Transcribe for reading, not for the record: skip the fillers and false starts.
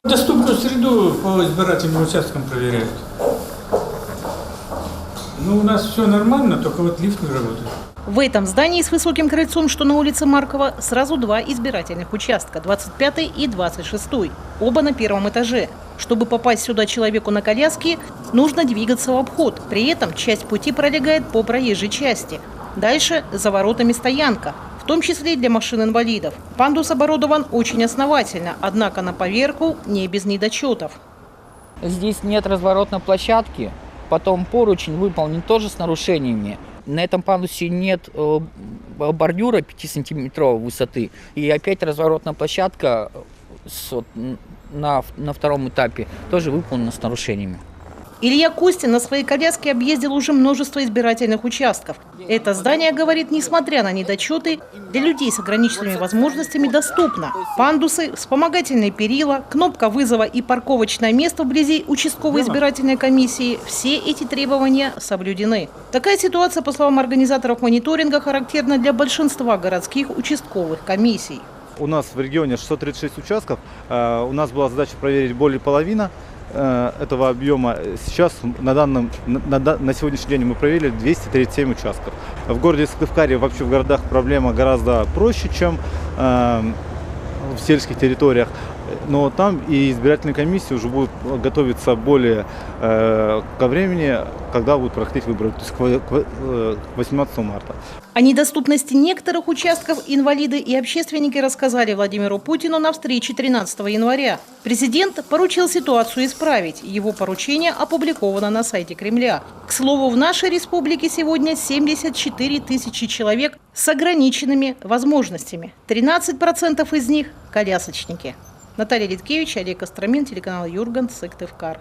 Доступную среду по избирательным участкам проверяют. Ну, у нас все нормально, только вот лифт не работает. В этом здании с высоким крыльцом, что на улице Маркова, сразу два избирательных участка – 25 и 26. Оба на первом этаже. Чтобы попасть сюда человеку на коляске, нужно двигаться в обход. При этом часть пути пролегает по проезжей части. Дальше за воротами стоянка, в том числе и для машин-инвалидов. Пандус оборудован очень основательно, однако на поверку не без недочетов. Здесь нет разворотной площадки, потом поручень выполнен тоже с нарушениями. На этом пандусе нет бордюра 5-сантиметровой высоты. И опять разворотная площадка на втором этапе тоже выполнена с нарушениями. Илья Костин на своей коляске объездил уже множество избирательных участков. Это здание, говорит, несмотря на недочеты, для людей с ограниченными возможностями доступно. Пандусы, вспомогательные перила, кнопка вызова и парковочное место вблизи участковой избирательной комиссии – все эти требования соблюдены. Такая ситуация, по словам организаторов мониторинга, характерна для большинства городских участковых комиссий. У нас в регионе 636 участков. У нас была задача проверить более половины этого объема. Сейчас на сегодняшний день мы проверили 237 участков. В городе Сыктывкаре, вообще в городах проблема гораздо проще, чем в сельских территориях. Но там и избирательные комиссии уже будут готовиться более ко времени, когда будут проходить выборы, то есть к 18 марта. О недоступности некоторых участков инвалиды и общественники рассказали Владимиру Путину на встрече 13 января. Президент поручил ситуацию исправить. Его поручение опубликовано на сайте Кремля. К слову, в нашей республике сегодня 74 тысячи человек с ограниченными возможностями. 13% из них – колясочники. Наталья Литкевич, Олег Костромин, телеканал Юрган, Сыктывкар.